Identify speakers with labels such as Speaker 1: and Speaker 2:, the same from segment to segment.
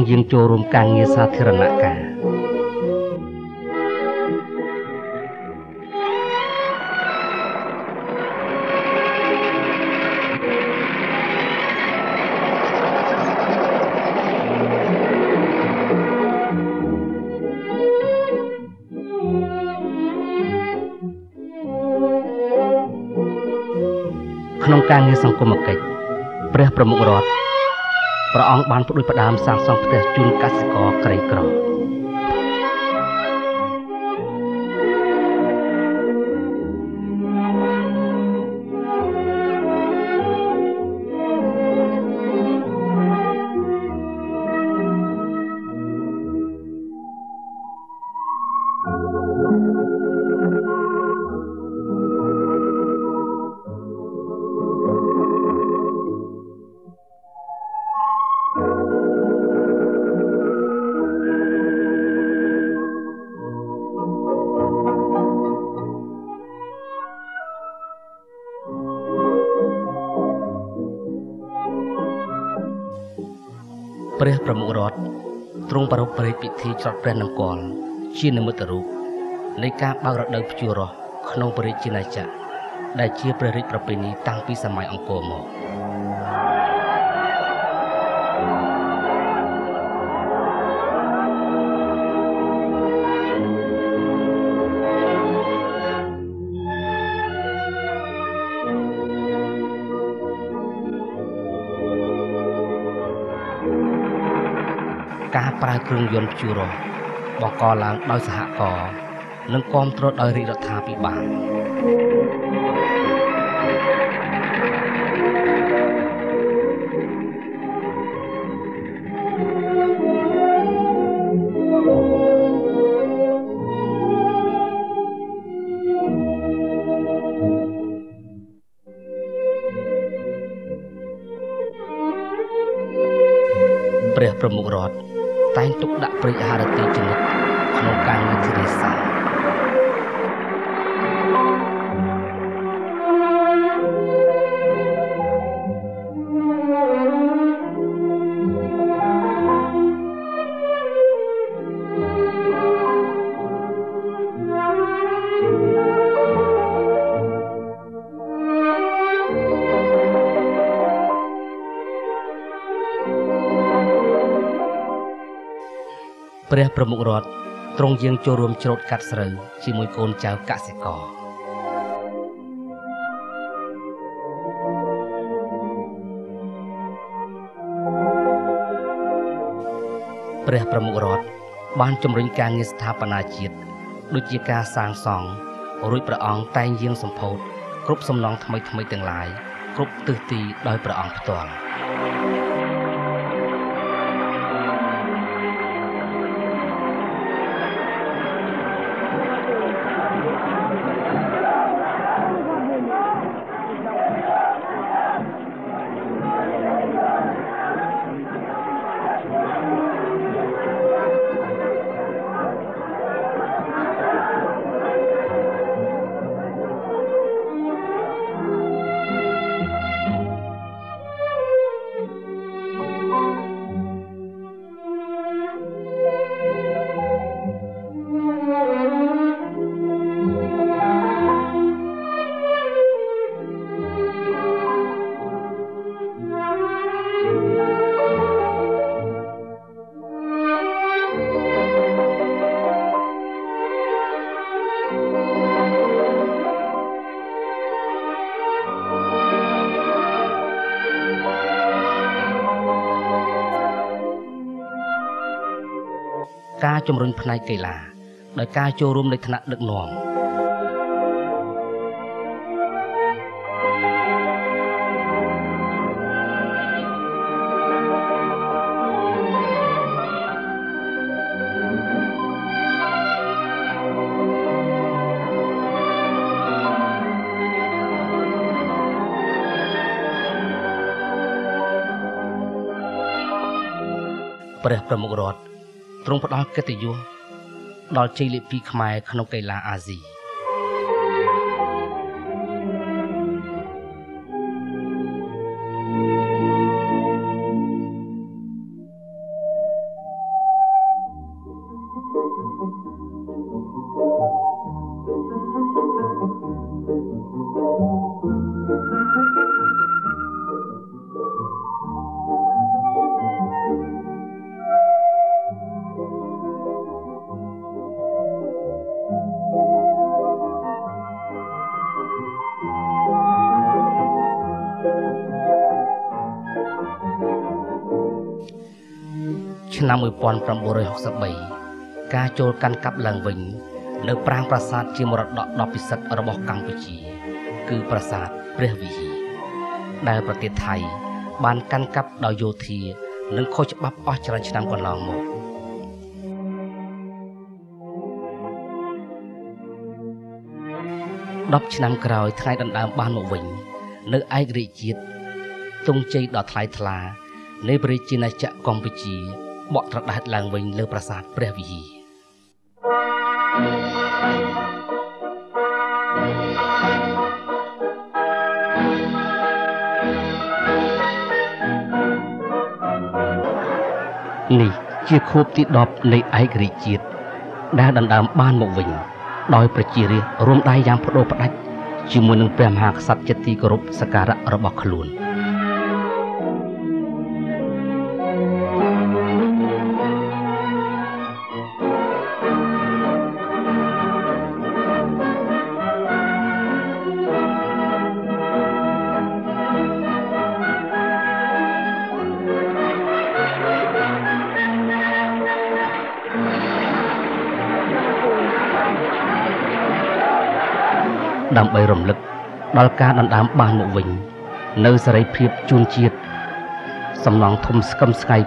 Speaker 1: យើងចូលរួមការងារសាធារណការក្នុងការងារសង្គមគិច្ចព្រះប្រមុខរដ្ឋព្រះអង្គបានផ្ដួចផ្ដើមសាងសង់ផ្ទះជូនកសិករក្រីក្រព្រះប្រមុខរដ្ឋទ្រង់ប្រារព្ធព្រះរាជពិធីច្រត់ព្រះនង្គ័លជានិមិត្តរូបនៃការបើករដូវភ្ជួររាស់ក្នុងព្រះរាជាណាចក្រដែលជាព្រះរាជប្រពៃណីតាំងពីសម័យអង្គរមកការប្រើគ្រឿងយន្តភ្ជួររាស់បង្កឡើងដោយសហករណ៍និងគាំទ្រដោយរាជរដ្ឋាភិបាលព្រះប្រមុខរដ្ឋតែងទុកដាក់ព្រឹត្តិអាហារទីចនិតក្នុងការងារធារាសាស្ត្រព្រះប្រមុខរដ្ឋទ្រង់យាងចូលរួមច្រូតកាត់ស្រូវជាមួយកូនចៅកសិករព្រះប្រមុខរដ្ឋបានជំរុញការងារស្ថាបនាជាតិដូចជាការសាងសង់រួចព្រះអង្គតែងយាងសម្ពោធគ្រប់សំណង់ថ្មីៗទាំងឡាយគ្រប់ទិសទីដោយព្រះអង្គផ្ទាល់ការជំរុញផ្នែកកីឡាដោយការចូលរួមនៃថ្នាក់ដឹកនាំព្រះប្រមុខរដ្ឋទ្រង់ផ្ដល់កិត្តិយសដល់ជ័យលាភីខ្មែរក្នុងកីឡាអាស៊ី ឆ្នាំ1963ការចូលកាន់កាប់ឡើងវិញនៅប្រាង្គប្រាសាទជាមរតកដ៏ពិសិដ្ឋរបស់កម្ពុជាគឺប្រាសាទព្រះវិហារដែលប្រទេសថៃបានកាន់កាប់ដោយយោធានិងខុសច្បាប់អស់ច្រើនឆ្នាំកន្លងមក10ឆ្នាំក្រោយថ្ងៃដណ្ដើមបានមកវិញនៅឯករាជ្យជាតិទង់ជ័យដ៏ថ្លៃថ្លានៃព្រះជាណាចក្រកម្ពុជាបកត្រដែតឡើងវិញលើប្រាសាទព្រះវិហារនេះជាខួបទី10នៃឯករាជ្យជាតិដែលដណ្ដើមបានមកវិញដោយប្រជារាស្ត្ររួមដៃយ៉ាងផ្ដួលផ្ដាច់ជាមួយនឹងព្រះមហាក្សត្រជាទីគោរពសក្ការៈរបស់ខ្លួនដើម្បីរំលឹកដល់ការដណ្ដើមបានមកវិញនៅសេរីភាពជូនជាតិសំណង់ធំស្កឹមស្កៃ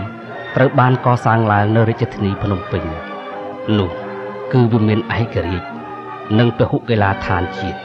Speaker 1: 2ត្រូវបានកសាងឡើងនៅរាជធានីភ្នំពេញនោះគឺវាមានឯករាជ្យនិងពហុកីឡាដ្ឋានជាតិ